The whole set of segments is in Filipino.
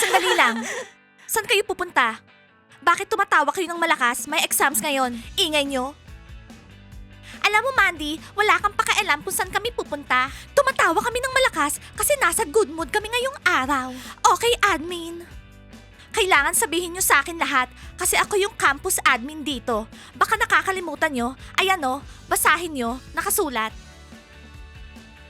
Sandali lang. Saan kayo pupunta? Bakit tumatawa kayo ng malakas? May exams ngayon. Ingay nyo. Alam mo, Mandy, wala kang pakialam kung saan kami pupunta. Tumatawa kami ng malakas kasi nasa good mood kami ngayong araw. Okay, admin. Kailangan sabihin nyo sa akin lahat kasi ako yung campus admin dito. Baka nakakalimutan nyo. Ayan o, basahin nyo, nakasulat.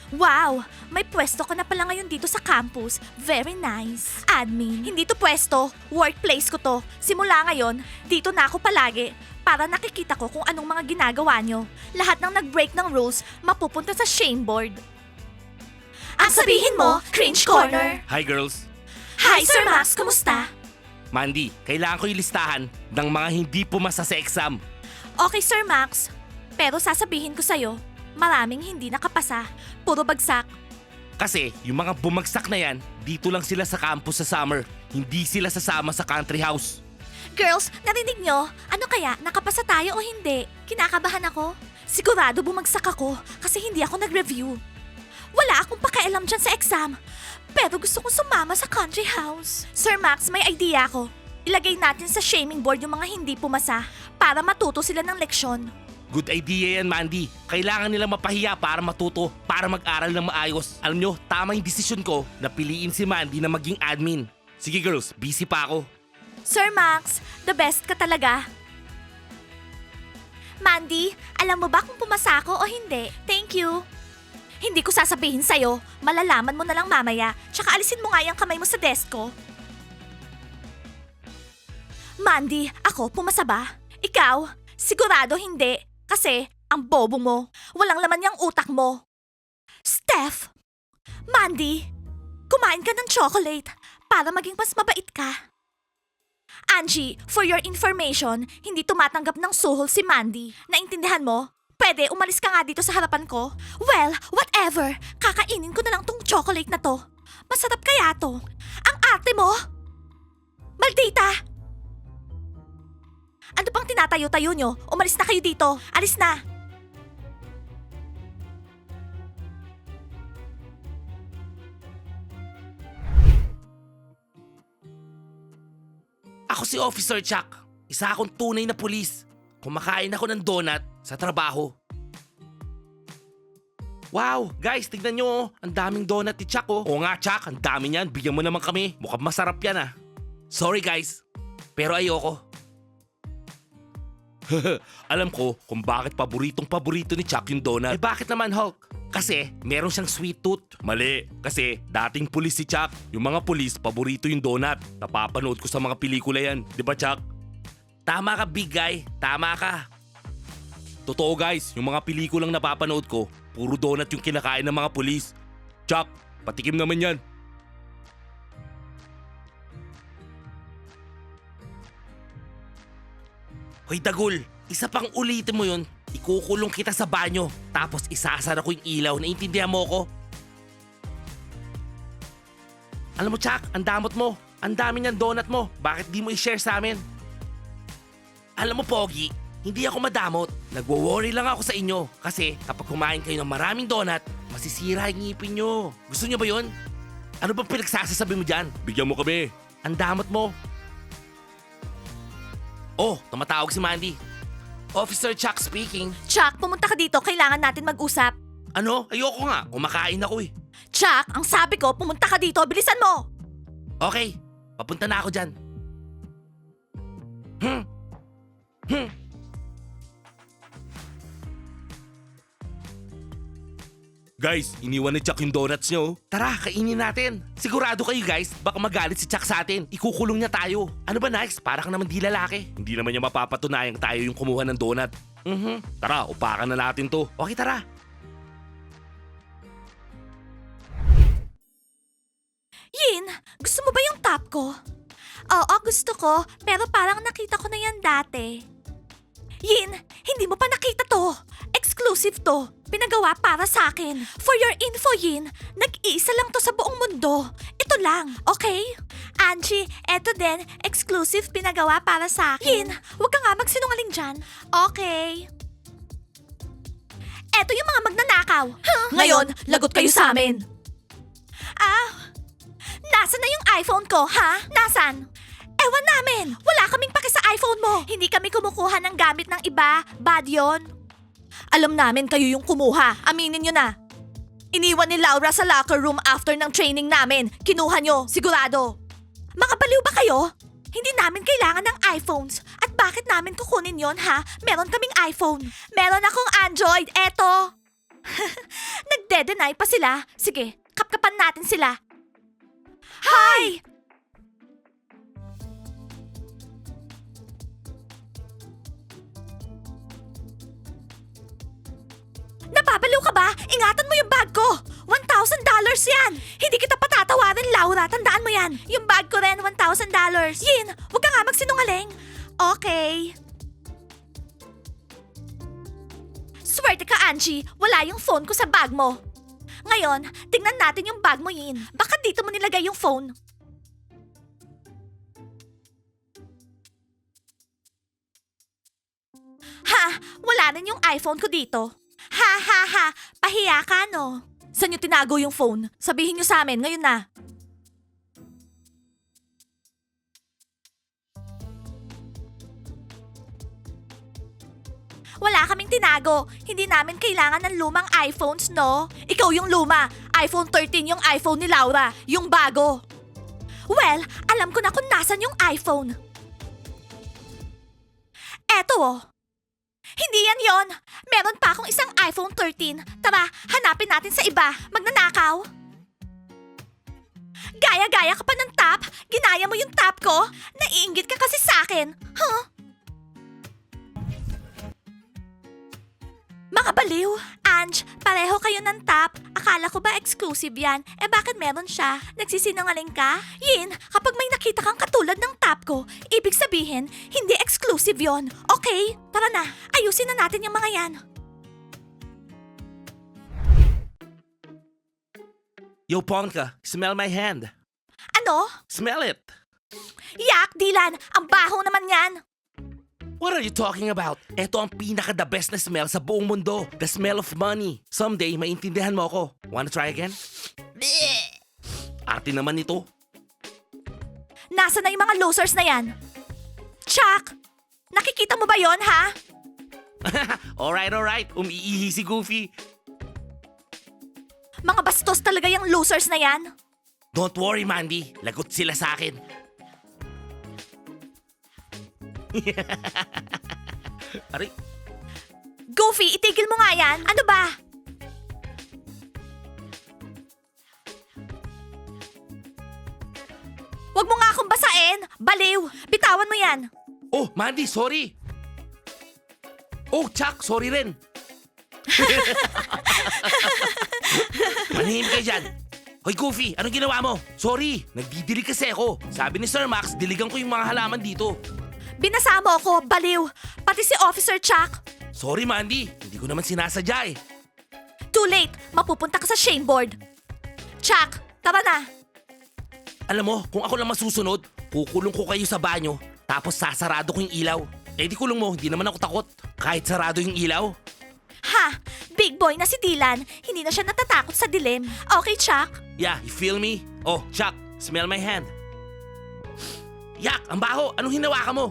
Wow! May pwesto ka na pala ngayon dito sa campus. Very nice. Admin. Hindi to pwesto. Workplace ko to. Simula ngayon, dito na ako palagi. Para nakikita ko kung anong mga ginagawa nyo. Lahat ng nag-break ng rules, mapupunta sa shame board. Ang sabihin mo, Cringe Corner. Hi girls! Hi, Sir Max. Kumusta? Mandy, kailangan ko yung listahan ng mga hindi pumasa sa exam. Okay, Sir Max. Pero sasabihin ko sa'yo, maraming hindi nakapasa. Puro bagsak. Kasi yung mga bumagsak na yan, dito lang sila sa campus sa summer. Hindi sila sasama sa country house. Girls, narinig nyo? Ano kaya, nakapasa tayo o hindi? Kinakabahan ako. Sigurado bumagsak ako kasi hindi ako nag-review. Wala akong pakialam dyan sa exam. Pero gusto kong sumama sa country house. Sir Max, may idea ako. Ilagay natin sa shaming board yung mga hindi pumasa para matuto sila ng leksyon. Good idea yan, Mandy. Kailangan nila mapahiya para matuto, para mag-aral ng maayos. Alam nyo, tama yung desisyon ko na piliin si Mandy na maging admin. Sige girls, busy pa ako. Sir Max, the best ka talaga. Mandy, alam mo ba kung pumasa ako o hindi? Thank you. Hindi ko sasabihin sa'yo. Malalaman mo na lang mamaya. Tsaka alisin mo nga yung kamay mo sa desk ko. Mandy, ako pumasa ba? Ikaw? Sigurado hindi. Kasi ang bobo mo. Walang laman yung utak mo. Steph! Mandy! Kumain ka ng chocolate para maging mas mabait ka. Angie, for your information, hindi tumatanggap ng suhol si Mandy. Naintindihan mo? Pwede, umalis ka nga dito sa harapan ko? Well, whatever. Kakainin ko na lang tong chocolate na to. Masarap kaya to? Ang arte mo! Maldita! Ano pang tinatayo-tayo nyo? Umalis na kayo dito. Alis na! Ako si Officer Chuck. Isa akong tunay na pulis. Kumakain ako ng donut sa trabaho. Wow, guys, tignan nyo oh. Ang daming donut ni Chuck oh. Oo nga, Chuck, ang dami niyan. Bigyan mo naman kami. Mukhang masarap yan ah. Sorry guys, pero ayoko. Alam ko kung bakit paboritong-paborito ni Chuck yung donut. Eh bakit naman, Hulk? Kasi meron siyang sweet tooth. Mali, kasi dating pulis si Chuck. Yung mga pulis, paborito yung donut. Napapanood ko sa mga pelikula yan. Di ba, Chuck? Tama ka, big guy. Tama ka. Totoo guys, yung mga pelikulang napapanood ko, puro donut yung kinakain ng mga pulis. Chuck, patikim naman yan. Hoy Dagul, isa pang ulitin mo yun, ikukulong kita sa banyo. Tapos isasara ko yung ilaw, naiintindihan mo ko? Alam mo Chuck, ang damot mo. Ang dami niyang donut mo. Bakit di mo i-share sa amin? Alam mo Pogi, hindi ako madamot. Nagwo-worry lang ako sa inyo. Kasi kapag kumain kayo ng maraming donut, masisira yung ngipin nyo. Gusto niyo ba yun? Ano bang pinagsasasabi mo dyan? Bigyan mo kami. Ang damot mo. Oh, tumatawag si Mandy. Officer Chuck speaking. Chuck, pumunta ka dito. Kailangan natin mag-usap. Ano? Ayoko nga. Kumakain ako eh. Chuck, ang sabi ko, pumunta ka dito. Bilisan mo! Okay, papunta na ako dyan. Guys, iniwan ni Chuck yung donuts niyo. Tara, kainin natin. Sigurado kayo guys, baka magalit si Chuck sa atin. Ikukulong niya tayo. Ano ba next? Para kang naman di lalaki. Hindi naman niya mapapatunayan tayo yung kumuha ng donut. Tara, upakan na natin to. Okay, tara. Yin, gusto mo ba yung top ko? Oo, gusto ko. Pero parang nakita ko na yan dati. Yin, hindi mo pa nakita to. Exclusive to. Pinagawa para sa akin. For your info, Yin, nag-iisa lang to sa buong mundo. Ito lang, okay? Angie, eto din, exclusive pinagawa para sa akin. Yin, huwag ka nga magsinungaling dyan. Okay. Eto yung mga magnanakaw. Ngayon, lagot kayo sa amin. Nasaan na yung iPhone ko, ha? Nasaan? Ewan namin! Wala kaming pake sa iPhone mo! Hindi kami kumukuha ng gamit ng iba. Bad yon. Alam namin kayo yung kumuha. Aminin nyo na. Iniwan ni Laura sa locker room after ng training namin. Kinuha nyo, sigurado. Mga baliw ba kayo? Hindi namin kailangan ng iPhones. At bakit namin kukunin yon, ha? Meron kaming iPhone. Meron akong Android. Eto. Nagde-deny pa sila. Sige, kapkapan natin sila. Hi! Napapaliw ka ba? Ingatan mo yung bag ko! $1,000 yan! Hindi kita patatawarin, Laura. Tandaan mo yan. Yung bag ko rin, $1,000. Yin, huwag ka nga magsinungaling. Okay. Swerte ka, Angie. Wala yung phone ko sa bag mo. Ngayon, tingnan natin yung bag mo, Yin. Baka dito mo nilagay yung phone. Ha! Wala rin yung iPhone ko dito. Ha ha ha! Pahiya ka, no? Saan nyo tinago yung phone? Sabihin nyo sa amin, ngayon na. Wala kaming tinago. Hindi namin kailangan ng lumang iPhones, no? Ikaw yung luma. iPhone 13 yung iPhone ni Laura. Yung bago. Well, alam ko na kung nasan yung iPhone. Eto oh. Hindi yan yon. Meron pa akong isang iPhone 13. Tara, hanapin natin sa iba. Magnanakaw. Gaya-gaya ka pa ng top? Ginaya mo yung top ko? Naiinggit ka kasi sa akin. Huh? Mga baliw. Ange, pareho kayo ng top. Akala ko ba exclusive yan? Eh bakit meron siya? Nagsisinungaling ka? Yin, kapag may nakita kang katulad ng top ko, ibig sabihin, hindi exclusive yon. Okay? Tara na, ayusin na natin yung mga yan. Yo, Ponka, smell my hand. Ano? Smell it. Yak, Dylan! Ang baho naman yan! What are you talking about? Ito ang pinaka-the best na smell sa buong mundo. The smell of money. Someday, maintindihan mo ako. Wanna try again? Arte naman nito. Nasaan na yung mga losers na yan? Chuck! Nakikita mo ba yon, ha? Alright. Umiihi si Goofy. Mga bastos talaga yung losers na yan. Don't worry, Mandy. Lagot sila sa akin. Aray, Goofy, itigil mo nga yan. Ano ba? Huwag mo nga akong basain. Baliw. Bitawan mo yan. oh, Mandy, sorry. Oh, Chuck, sorry rin. Manahimik kayo dyan. Hoy, Goofy, anong ginawa mo? Sorry, nagdidilig kasi ako. Sabi ni Sir Max, diligan ko yung mga halaman dito. Binasa mo ako, baliw. Pati si Officer Chuck. Sorry, Mandy. Hindi ko naman sinasadya eh. Too late. Mapupunta ka sa shame board. Chuck, tara na. Alam mo, kung ako lang masusunod, kukulong ko kayo sa banyo, tapos sasarado ko yung ilaw. Eh di kulong mo, hindi naman ako takot. Kahit sarado yung ilaw. Ha! Big boy na si Dylan. Hindi na siya natatakot sa dilim. Okay, Chuck? Yeah, you feel me? Oh, Chuck, smell my hand. Yak, ang baho. Anong hinawakan mo?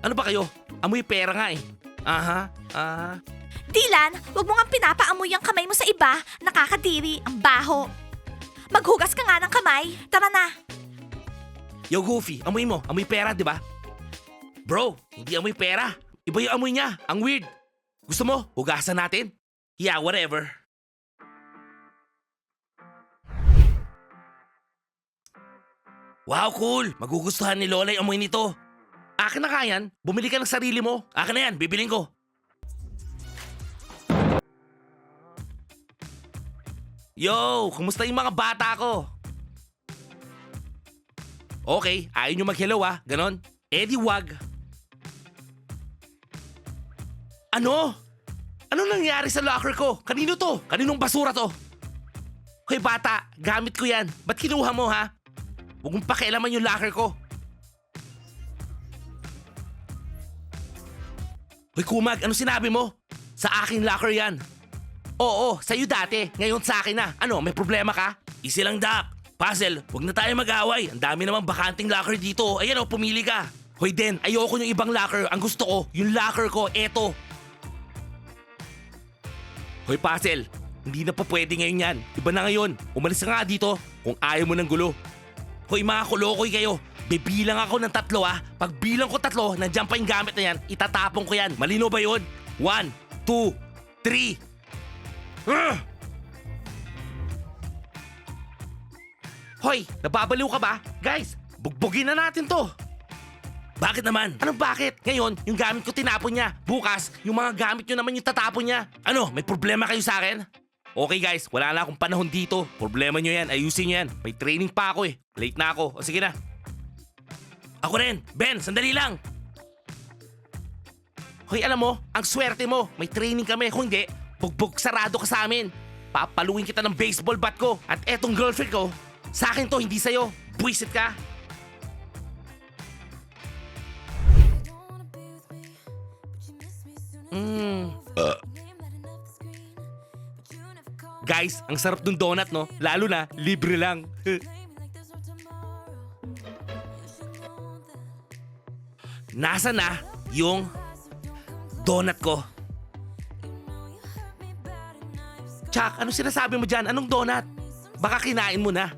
Ano ba kayo? Amoy pera nga eh. Aha. Dylan, wag mo nga pinapaamoy ang kamay mo sa iba. Nakakadiri. Ang baho. Maghugas ka nga ng kamay. Tara na. Yo, Goofy, amoy mo. Amoy pera, di ba? Bro, hindi amoy pera. Iba yung amoy niya. Ang weird. Gusto mo, hugasan natin? Yeah, whatever. Wow, cool. Magugustuhan ni Lola yung amoy nito. Akin na ka yan. Bumili ka ng sarili mo. Akin na yan. Bibiling ko. Yo, kumusta yung mga bata ko? Okay, ayaw nyo mag-hello ah. Ganon. Eh di wag. Ano? Ano nangyari sa locker ko? Kanino to? Kaninong basura to? Hoy bata, gamit ko yan. Ba't kinuha mo ha? Huwag mong pakialaman yung locker ko. Hoy Kumag, ano sinabi mo? Sa aking locker yan. Oo, sa'yo dati. Ngayon sa akin na. Ano, may problema ka? Easy lang, Doc. Puzzle, huwag na tayo mag-away. Ang dami namang bakanting locker dito. Ayan o, pumili ka. Hoy Den, ayoko yung ibang locker. Ang gusto ko, yung locker ko, eto. Hoy Puzzle, hindi na pa pwede ngayon yan. Iba na ngayon. Umalis ka nga dito kung ayaw mo ng gulo. Hoy mga kulokoy kayo, bibilang ako ng 3 ah. Pag bilang ko 3, nandiyan pa yung gamit na yan, itatapon ko yan. Malino ba yun? 1, 2, 3. Hoy, nababaliw ka ba? Guys, bugbugin na natin to. Bakit naman? Anong bakit? Ngayon, yung gamit ko tinapon niya. Bukas, yung mga gamit nyo naman yung tatapon niya. Ano, may problema kayo sa akin? Okay guys, wala na akong panahon dito. Problema nyo yan, ayusin nyo yan. May training pa ako eh. Late na ako. O sige na. Ako rin. Ben, sandali lang. Hoy, alam mo, ang swerte mo. May training kami. Kung hindi, bugbog sarado ka sa amin. Papaluin kita ng baseball bat ko. At etong girlfriend ko, sa akin to, hindi sa'yo. Buisit ka. Guys, ang sarap ng donut, no? Lalo na, libre lang. Nasa na yung donut ko? Chuck, ano sinasabi mo dyan? Anong donut? Baka kinain mo na.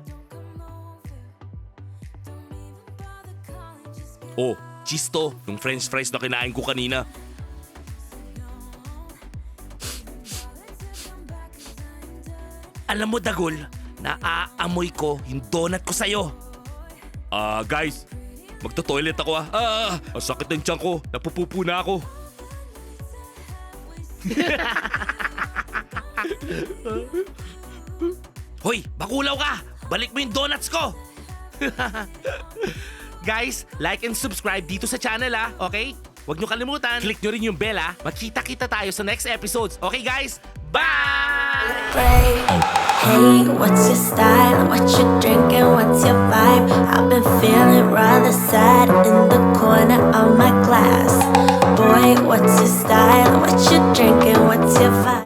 Oh, cheese to. Yung french fries na kinain ko kanina. Alam mo, Dagol, naaamoy ko yung donut ko sa'yo. Guys, magto-toilet ako ang sakit ng tiyan ko. Napupupo na ako. Hoy, bakulaw ka! Balik mo yung donuts ko! Guys, like and subscribe dito sa channel okay? Huwag nyo kalimutan, click nyo rin yung bell Magkita-kita tayo sa next episodes. Okay guys? Bye! Hey, what's your style? What you drinking? What's your vibe? I've been feeling rather sad.